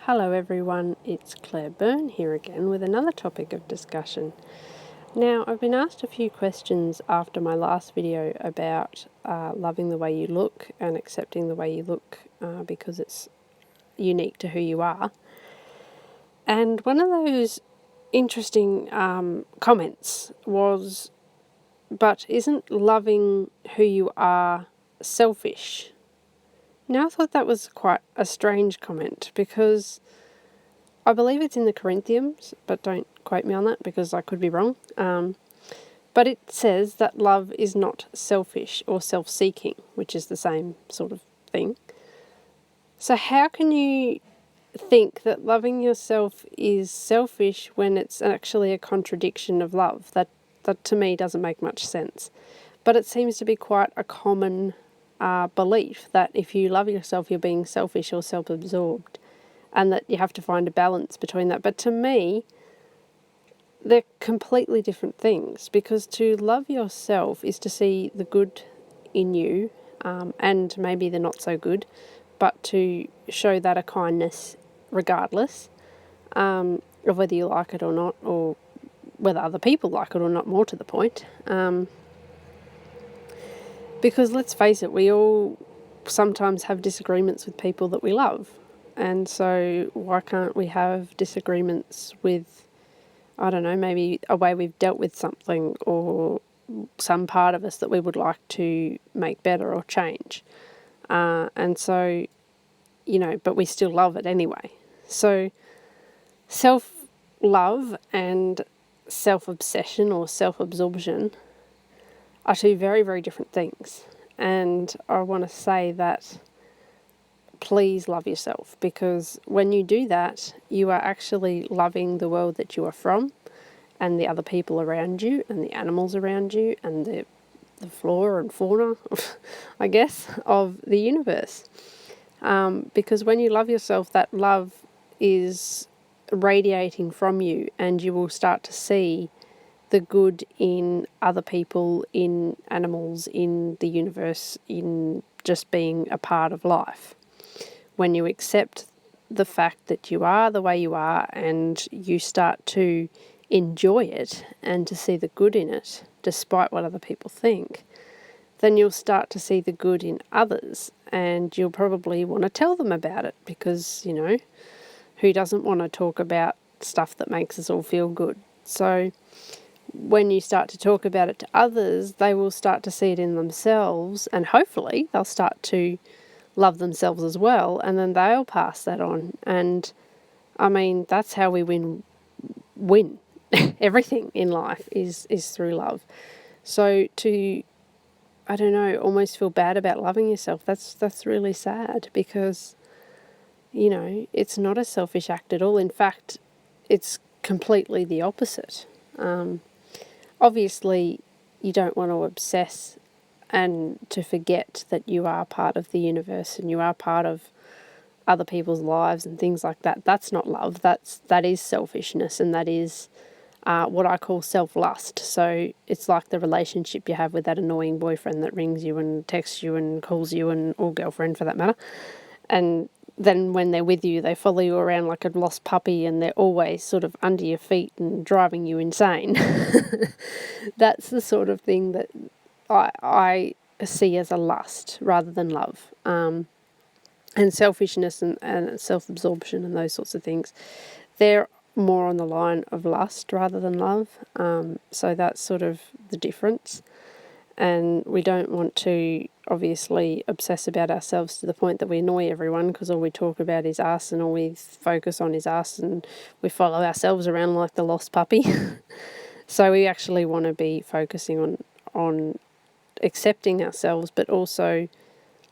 Hello everyone, it's Claire Byrne here again with another topic of discussion. Now, I've been asked a few questions after my last video about loving the way you look and accepting the way you look because it's unique to who you are. And one of those interesting comments was, but isn't loving who you are selfish? Now, I thought that was quite a strange comment because I believe it's in the Corinthians, but don't quote me on that because I could be wrong. But it says that love is not selfish or self-seeking, which is the same sort of thing. So how can you think that loving yourself is selfish when it's actually a contradiction of love? That to me doesn't make much sense. But it seems to be quite a common belief that if you love yourself, you're being selfish or self-absorbed, and that you have to find a balance between that. But to me, they're completely different things, because to love yourself is to see the good in you and maybe the not so good, but to show that a kindness regardless of whether you like it or not, or whether other people like it or not, more to the point. Because let's face it, we all sometimes have disagreements with people that we love. And so why can't we have disagreements with, I don't know, maybe a way we've dealt with something or some part of us that we would like to make better or change. And so, but we still love it anyway. So self-love and self-obsession or self-absorption are two very, very different things. And I want to say that please love yourself, because when you do that, you are actually loving the world that you are from, and the other people around you, and the animals around you, and the flora and fauna, I guess, of the universe. Because when you love yourself, that love is radiating from you, and you will start to see the good in other people, in animals, in the universe, in just being a part of life. When you accept the fact that you are the way you are, and you start to enjoy it and to see the good in it, despite what other people think, then you'll start to see the good in others, and you'll probably want to tell them about it, because, who doesn't want to talk about stuff that makes us all feel good? So when you start to talk about it to others, they will start to see it in themselves, and hopefully they'll start to love themselves as well, and then they'll pass that on. And I mean, that's how we win everything in life is through love. So to, I don't know, almost feel bad about loving yourself, that's really sad, because it's not a selfish act at all. In fact, it's completely the opposite. Obviously, you don't want to obsess and to forget that you are part of the universe and you are part of other people's lives and things like that. That's not love. That is selfishness, and that is what I call self-lust. So it's like the relationship you have with that annoying boyfriend that rings you and texts you and calls you, or girlfriend for that matter. And then when they're with you, they follow you around like a lost puppy, and they're always sort of under your feet and driving you insane. That's the sort of thing that I see as a lust rather than love. And selfishness and self-absorption and those sorts of things, they're more on the line of lust rather than love. So that's sort of the difference. And we don't want to obviously obsess about ourselves to the point that we annoy everyone, because all we talk about is us, and all we focus on is us, and we follow ourselves around like the lost puppy. So we actually want to be focusing on accepting ourselves, but also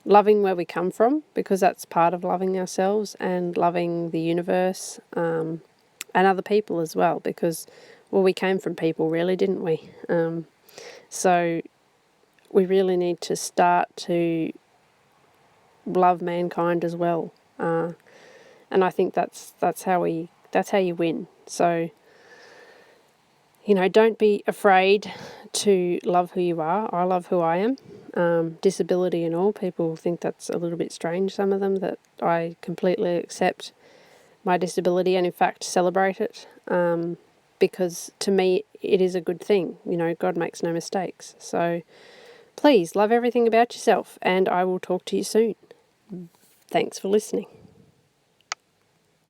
loving where we come from, because that's part of loving ourselves, and loving the universe and other people as well, because, well, we came from people, really, didn't we? So we really need to start to love mankind as well, and I think that's how you win. So don't be afraid to love who you are. I love who I am, disability and all. People think that's a little bit strange, some of them, that I completely accept my disability and in fact celebrate it, because to me it is a good thing. You know, God makes no mistakes. So please love everything about yourself, and I will talk to you soon. Thanks for listening.